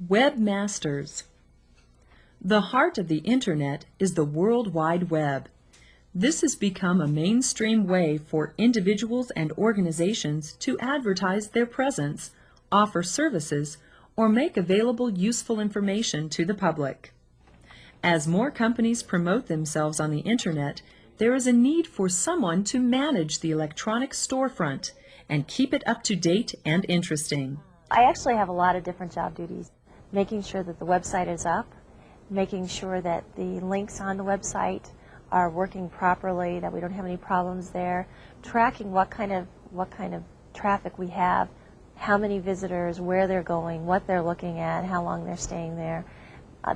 Webmasters. The heart of the Internet is the World Wide Web. This has become a mainstream way for individuals and organizations to advertise their presence, offer services, or make available useful information to the public. As more companies promote themselves on the Internet, there is a need for someone to manage the electronic storefront and keep it up to date and interesting. I actually have a lot of different job duties. Making sure that the website is up, making sure that the links on the website are working properly, that we don't have any problems there, tracking what kind of traffic we have, how many visitors, where they're going, what they're looking at, how long they're staying there.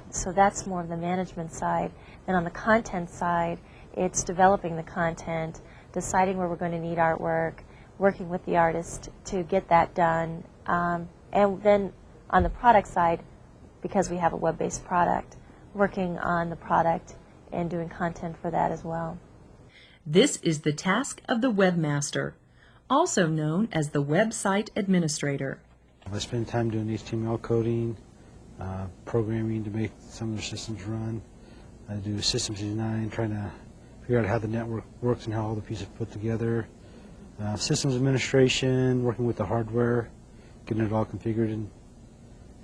So that's more of the management side. Then on the content side, it's developing the content, deciding where we're going to need artwork, working with the artist to get that done, and then on the product side, because we have a web-based product, working on the product and doing content for that as well. This is the task of the webmaster, also known as the website administrator. I spend time doing HTML coding, programming to make some of the systems run. I do systems design, trying to figure out how the network works and how all the pieces are put together. Systems administration, working with the hardware, getting it all configured,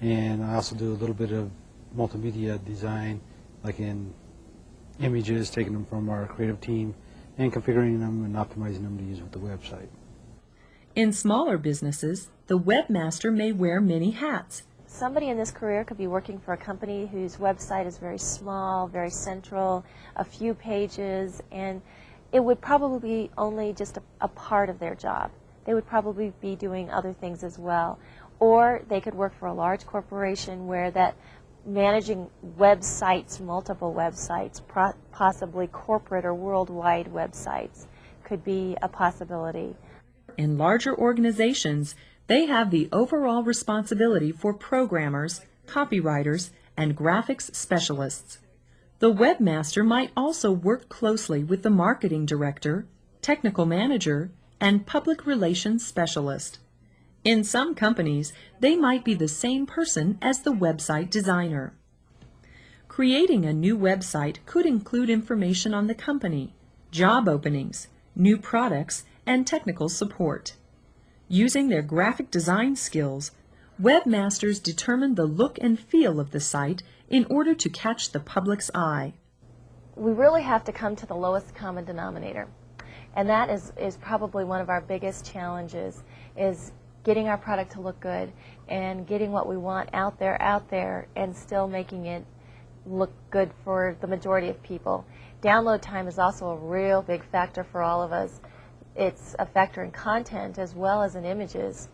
and I also do a little bit of multimedia design, like in images, taking them from our creative team and configuring them and optimizing them to use with the website. In smaller businesses, the webmaster may wear many hats. Somebody in this career could be working for a company whose website is very small, very central, a few pages, and it would probably be only just a part of their job. They would probably be doing other things as well. Or they could work for a large corporation where that managing websites, multiple websites, possibly corporate or worldwide websites, could be a possibility. In larger organizations, they have the overall responsibility for programmers, copywriters, and graphics specialists. The webmaster might also work closely with the marketing director, technical manager, and public relations specialist. In some companies, they might be the same person as the website designer. Creating a new website could include information on the company, job openings, new products, and technical support. Using their graphic design skills, webmasters determine the look and feel of the site in order to catch the public's eye. We really have to come to the lowest common denominator, and that is probably one of our biggest challenges, is getting our product to look good and getting what we want out there, and still making it look good for the majority of people. Download time is also a real big factor for all of us. It's a factor in content as well as in images.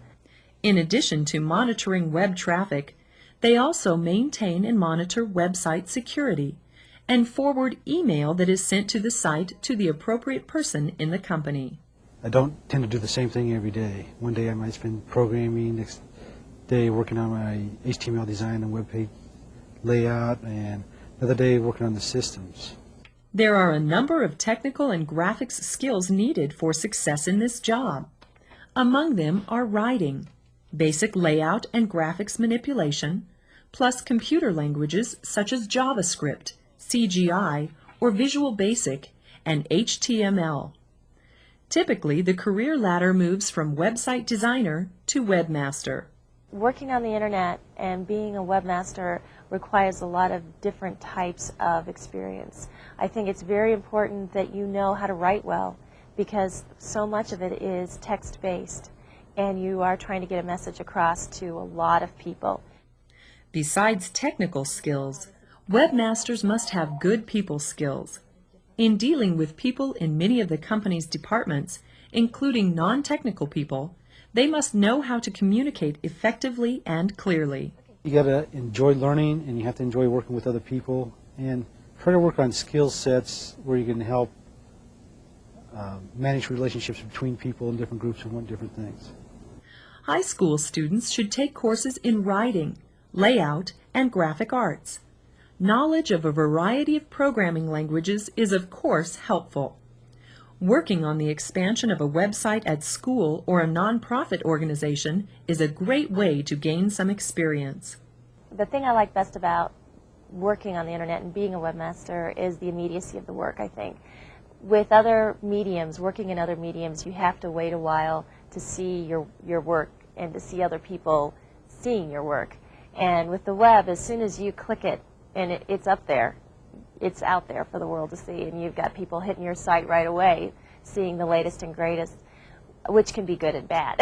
In addition to monitoring web traffic, they also maintain and monitor website security and forward email that is sent to the site to the appropriate person in the company. I don't tend to do the same thing every day. One day I might spend programming, next day working on my HTML design and web page layout, and another day working on the systems. There are a number of technical and graphics skills needed for success in this job. Among them are writing, basic layout and graphics manipulation, plus computer languages such as JavaScript, CGI, or Visual Basic, and HTML. Typically, the career ladder moves from website designer to webmaster. Working on the internet and being a webmaster requires a lot of different types of experience. I think it's very important that you know how to write well, because so much of it is text-based, and you are trying to get a message across to a lot of people. Besides technical skills, webmasters must have good people skills. In dealing with people in many of the company's departments, including non-technical people, they must know how to communicate effectively and clearly. You got to enjoy learning, and you have to enjoy working with other people, and try to work on skill sets where you can help manage relationships between people in different groups who want different things. High school students should take courses in writing, layout, and graphic arts. Knowledge of a variety of programming languages is of course helpful. Working on the expansion of a website at school or a nonprofit organization is a great way to gain some experience. The thing I like best about working on the internet and being a webmaster is the immediacy of the work, I think. With other mediums, working in other mediums, you have to wait a while to see your work and to see other people seeing your work. And with the web, as soon as you click it and it's up there, it's out there for the world to see, and you've got people hitting your site right away, seeing the latest and greatest, which can be good and bad.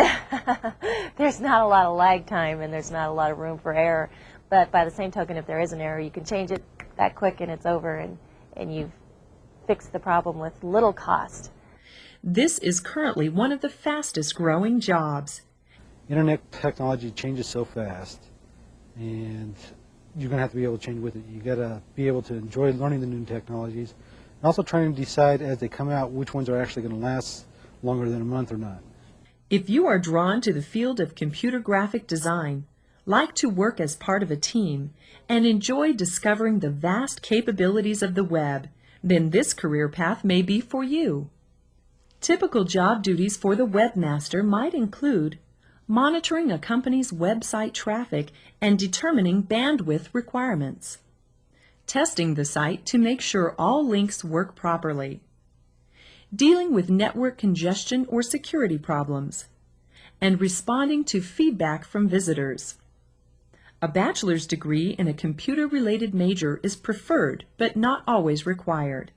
There's not a lot of lag time and there's not a lot of room for error, but by the same token, if there is an error, you can change it that quick and it's over, and you've fixed the problem with little cost. This is currently one of the fastest growing jobs. Internet technology changes so fast, and you're going to have to be able to change with it. You got to be able to enjoy learning the new technologies, and also trying to decide as they come out which ones are actually going to last longer than a month or not. If you are drawn to the field of computer graphic design, like to work as part of a team, and enjoy discovering the vast capabilities of the web, then this career path may be for you. Typical job duties for the webmaster might include monitoring a company's website traffic and determining bandwidth requirements, testing the site to make sure all links work properly, dealing with network congestion or security problems, and responding to feedback from visitors. A bachelor's degree in a computer-related major is preferred but not always required.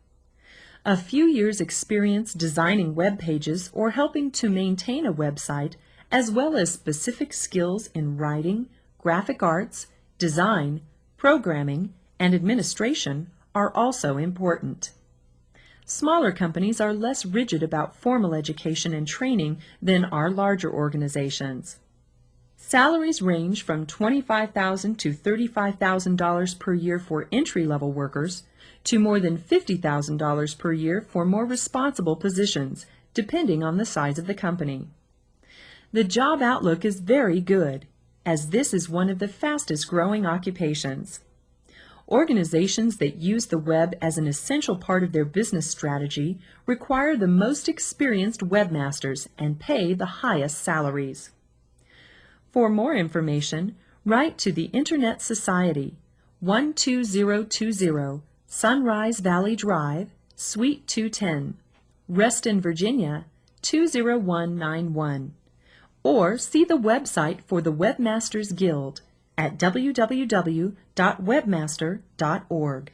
A few years' experience designing web pages or helping to maintain a website, as well as specific skills in writing, graphic arts, design, programming, and administration are also important. Smaller companies are less rigid about formal education and training than are larger organizations. Salaries range from $25,000 to $35,000 per year for entry-level workers to more than $50,000 per year for more responsible positions, depending on the size of the company. The job outlook is very good, as this is one of the fastest growing occupations. Organizations that use the web as an essential part of their business strategy require the most experienced webmasters and pay the highest salaries. For more information, write to the Internet Society, 12020 Sunrise Valley Drive, Suite 210, Reston, Virginia, 20191. Or see the website for the Webmasters Guild at www.webmaster.org.